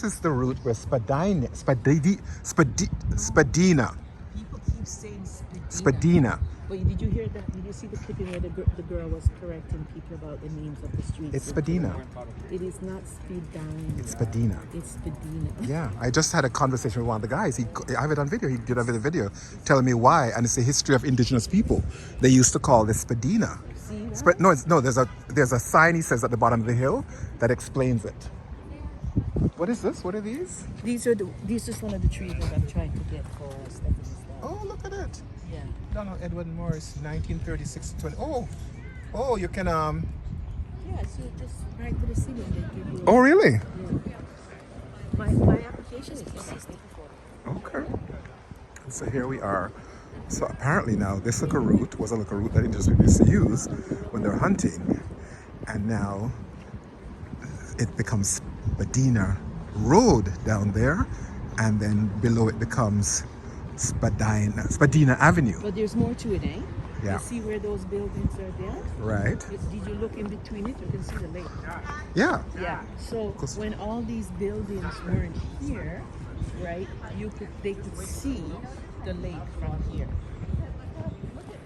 This is the route where Spadina. People keep saying Spadina. Spadina. But did you hear that? Did you see the clipping where the girl was correcting people about the names of the streets? It's Spadina. It is not Spadina. It's Spadina. It's Spadina. Yeah, I just had a conversation with one of the guys. I have it on video. He did have a video telling me why, and it's the history of indigenous people. They used to call this Spadina. See that? No. There's a sign he says at the bottom of the hill that explains it. What is this? What are these? These are one of the trees that I'm trying to get for Stephanie's dad. Oh, look at it. Yeah. Donald Edward Morris, 1936 to 20. Oh, you can Yeah, so just right to the city they give you. Oh, really? Yeah. My application is just Okay. So here we are. So apparently now this little route was a little route that indigenous people used to use when they're hunting, and now it becomes Spadina Road down there, and then below it becomes Spadina Avenue. But there's more to it, eh? Yeah. You see where those buildings are there? Right. Did you look in between it? You can see the lake. Yeah. Yeah. So when all these buildings weren't here, right? They could see the lake from here.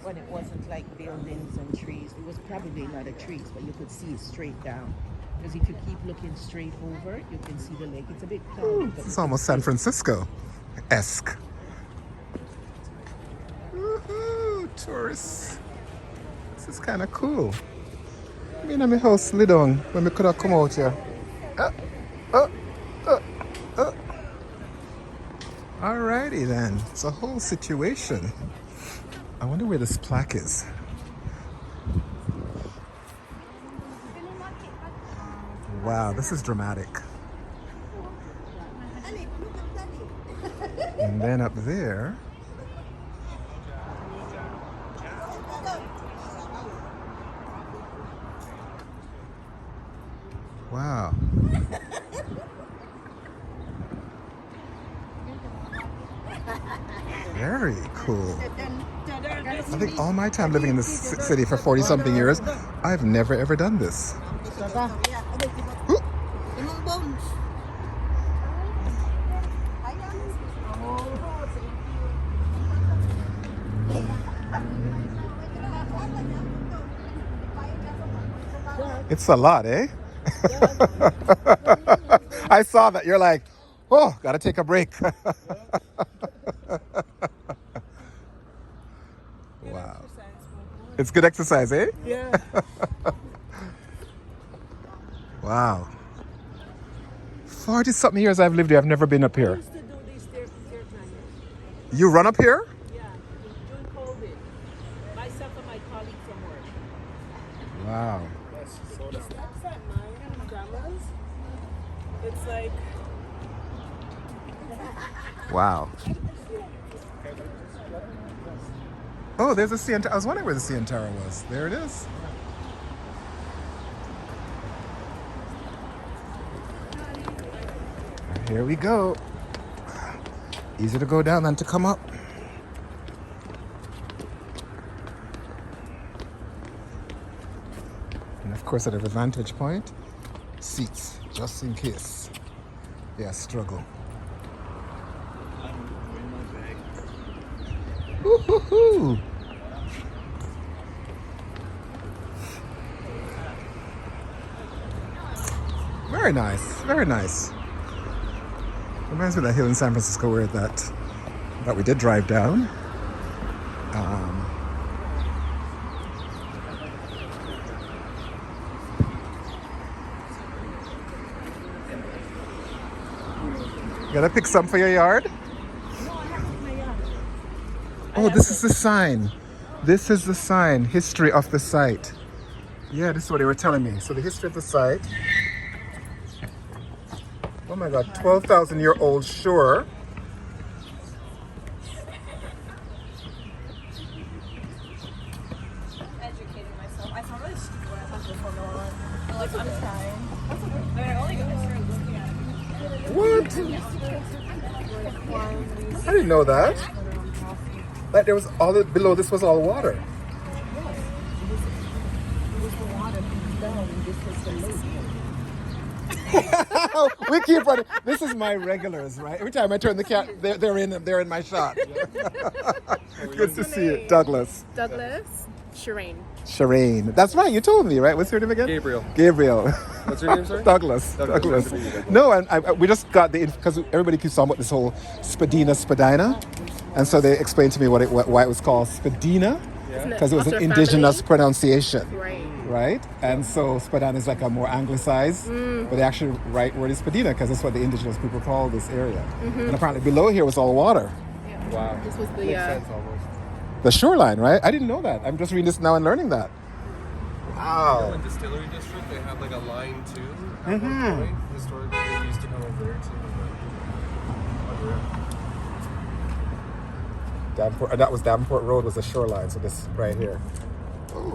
When it wasn't like buildings and trees, it was probably a lot of trees, but you could see it straight down. Because if you keep looking straight over, you can see the lake. It's a bit cloudy. It's almost San Francisco-esque. Woohoo! Tourists. This is kind of cool. I mean, my house lid on when we could have come out here. Alrighty then. It's a whole situation. I wonder where this plaque is. Wow, this is dramatic. And then up there, wow. Very cool. I think all my time living in this city for 40 something years, I've never ever done this. Ooh. It's a lot, eh? I saw that. You're like, oh, gotta take a break. Wow. It's good exercise, eh? Yeah. Wow. 40 something years I've lived here. I've never been up I here. used to do these stairs You run up here? Yeah, during COVID. Myself and my colleague from work. Wow. That's at mine and grandma's. It's like Wow. Oh, there's a CN Tower. I was wondering where the CN Tower was. There it is. Here we go. Easier to go down than to come up. And of course, at every vantage point, seats, just in case. Yeah, struggle. Woo-hoo-hoo. Very nice, very nice. Reminds me of that hill in San Francisco where that we did drive down. Gotta pick some for your yard? Oh, this is the sign. This is the sign. History of the site. Yeah, this is what they were telling me. So the history of the site. Oh my God, 12,000-year-old shore. Educating myself. I sound really stupid when I talk to this one on. Like, I'm trying. I mean, I only got started looking at it. What? I didn't know that. Like there was all below this was all water. It was the water down and this was the lake. We keep running. This is my regulars, right? Every time I turn the cat, they're in my shot. Good to see you, Douglas. Douglas. Shireen. That's right. You told me, right? What's your name again? Gabriel. What's your name, sir? Douglas. No, and we just got because everybody keeps talking about this whole Spadina, and so they explained to me why it was called Spadina, because it was an indigenous pronunciation. Right? And so Spadina is like a more anglicized, but the actual right word is Spadina because that's what the indigenous people call this area. And apparently below here was all water. Wow. This was the Makes sense almost. The shoreline, right? I didn't know that. I'm just reading this now and learning that. You know, Wow. in Distillery District, they have like a line too. At one point, historically, they used to come over there too. Davenport, that was Davenport Road was the shoreline, so this right here. Ooh.